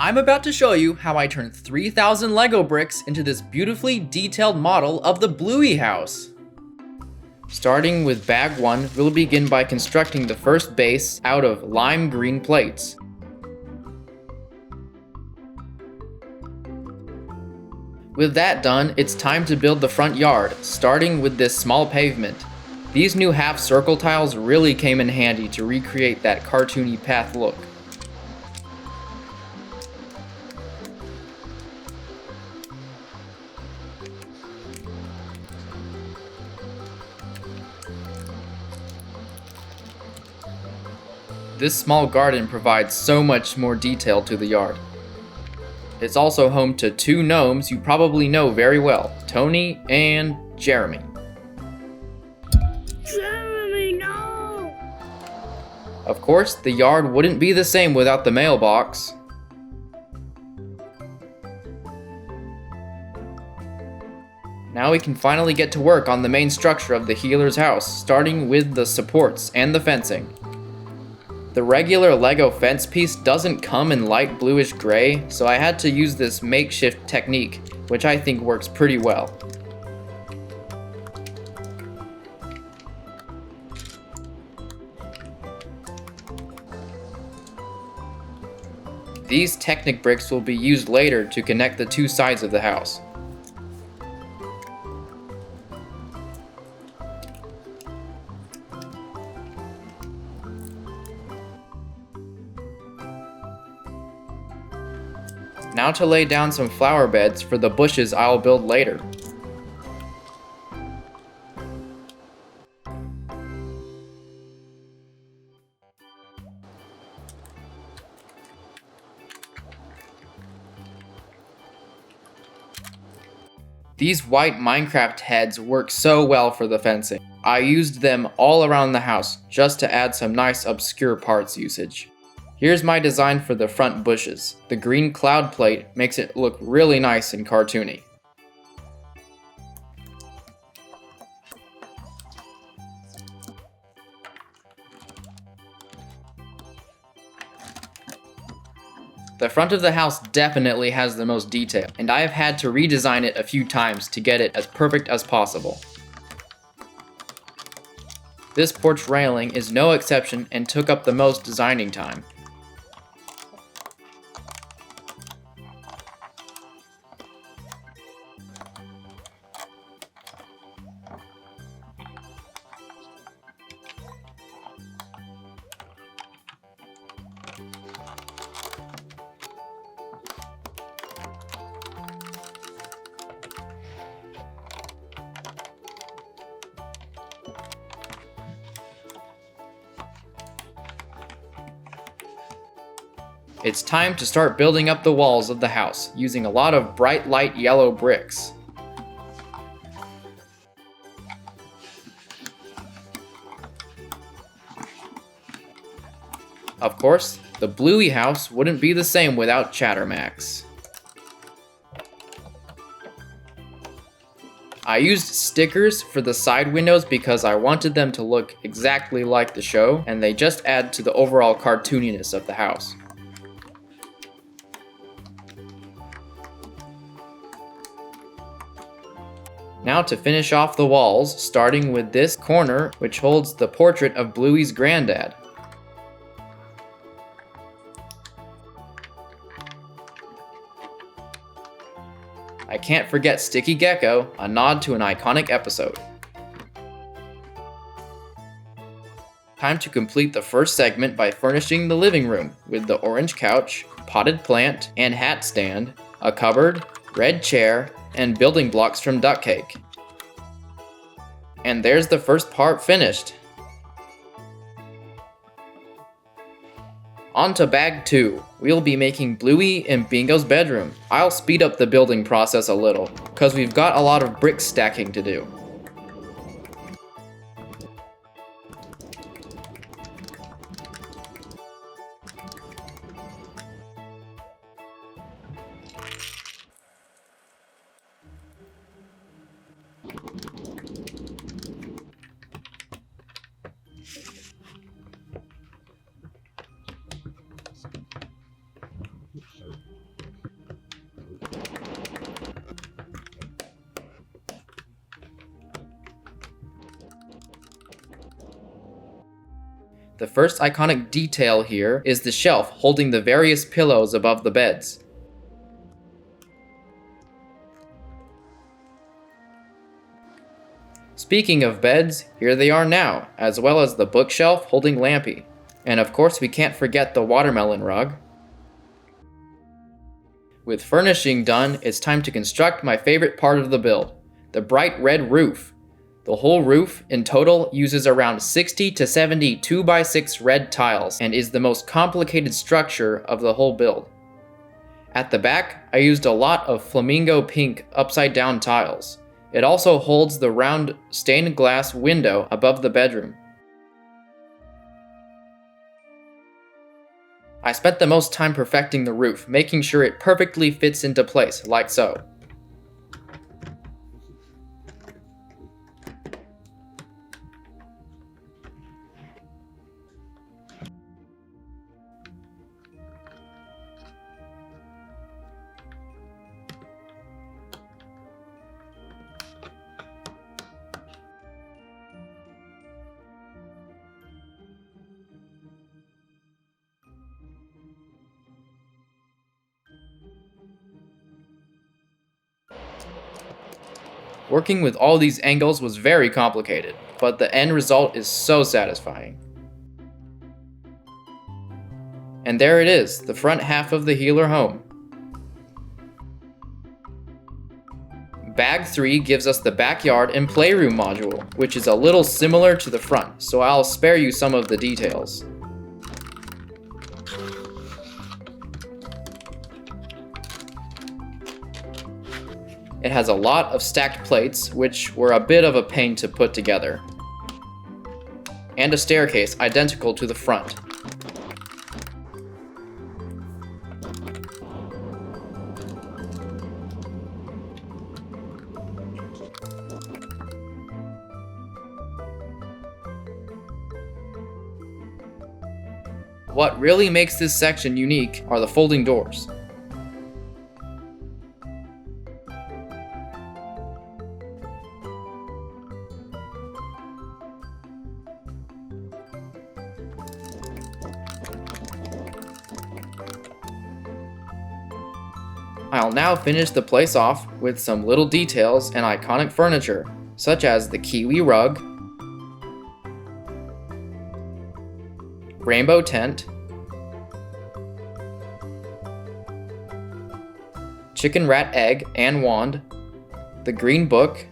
I'm about to show you how I turned 3,000 Lego bricks into this beautifully detailed model of the Bluey house. Starting with bag 1, we'll begin by constructing the first base out of lime green plates. With that done, it's time to build the front yard, starting with this small pavement. These new half circle tiles really came in handy to recreate that cartoony path look. This small garden provides so much more detail to the yard. It's also home to 2 gnomes you probably know very well, Tony and Jeremy. Jeremy, no! Of course, the yard wouldn't be the same without the mailbox. Now we can finally get to work on the main structure of the healer's house, starting with the supports and the fencing. The regular Lego fence piece doesn't come in light bluish gray, so I had to use this makeshift technique, which I think works pretty well. These Technic bricks will be used later to connect the 2 sides of the house. Now to lay down some flower beds for the bushes I'll build later. These white Minecraft heads work so well for the fencing. I used them all around the house just to add some nice obscure parts usage. Here's my design for the front bushes. The green cloud plate makes it look really nice and cartoony. The front of the house definitely has the most detail, and I have had to redesign it a few times to get it as perfect as possible. This porch railing is no exception and took up the most designing time. It's time to start building up the walls of the house using a lot of bright light yellow bricks. Of course, the Bluey house wouldn't be the same without Chattermax. I used stickers for the side windows because I wanted them to look exactly like the show, and they just add to the overall cartooniness of the house. Now to finish off the walls, starting with this corner, which holds the portrait of Bluey's granddad. I can't forget Sticky Gecko, a nod to an iconic episode. Time to complete the first segment by furnishing the living room with the orange couch, potted plant and hat stand, a cupboard, red chair, and building blocks from duck cake. And there's the first part finished. On to bag 2. We'll be making Bluey and Bingo's bedroom. I'll speed up the building process a little, cause we've got a lot of brick stacking to do. The first iconic detail here is the shelf holding the various pillows above the beds. Speaking of beds, here they are now, as well as the bookshelf holding Lampy. And of course we can't forget the watermelon rug. With furnishing done, it's time to construct my favorite part of the build, the bright red roof. The whole roof in total uses around 60 to 70 2x6 red tiles and is the most complicated structure of the whole build. At the back, I used a lot of flamingo pink upside down tiles. It also holds the round stained glass window above the bedroom. I spent the most time perfecting the roof, making sure it perfectly fits into place, like so. Working with all these angles was very complicated, but the end result is so satisfying. And there it is, the front half of the Healer home. Bag 3 gives us the backyard and playroom module, which is a little similar to the front, so I'll spare you some of the details. It has a lot of stacked plates, which were a bit of a pain to put together, and a staircase identical to the front. What really makes this section unique are the folding doors. I'll now finish the place off with some little details and iconic furniture, such as the kiwi rug, rainbow tent, chicken rat egg and wand, the green book,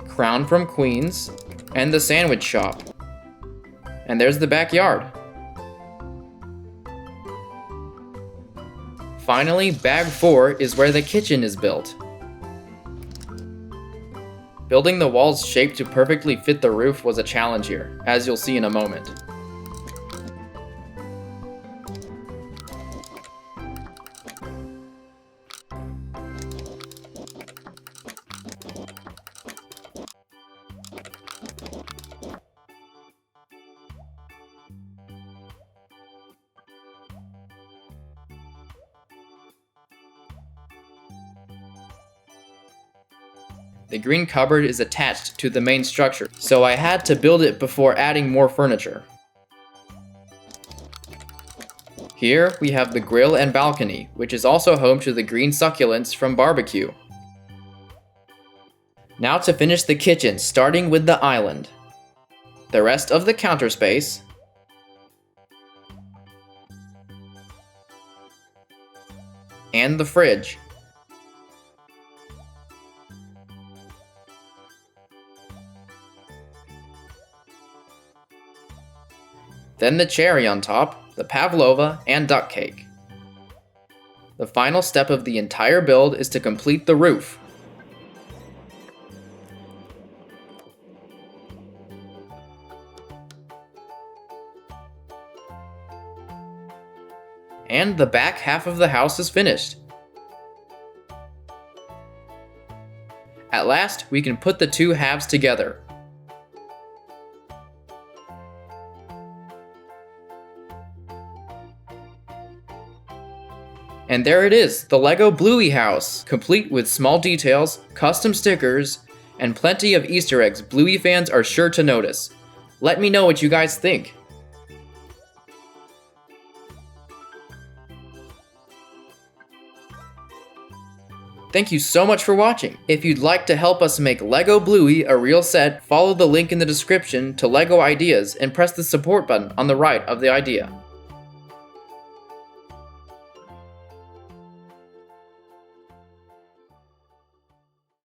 crown from Queens, and the sandwich shop. And there's the backyard. Finally, bag 4 is where the kitchen is built. Building the walls shaped to perfectly fit the roof was a challenge here, as you'll see in a moment. The green cupboard is attached to the main structure, so I had to build it before adding more furniture. Here we have the grill and balcony, which is also home to the green succulents from barbecue. Now to finish the kitchen, starting with the island. The rest of the counter space, and the fridge. Then the cherry on top, the pavlova, and duck cake. The final step of the entire build is to complete the roof. And the back half of the house is finished. At last, we can put the two halves together. And there it is, the LEGO Bluey house, complete with small details, custom stickers, and plenty of Easter eggs Bluey fans are sure to notice. Let me know what you guys think. Thank you so much for watching. If you'd like to help us make LEGO Bluey a real set, follow the link in the description to LEGO Ideas and press the support button on the right of the idea.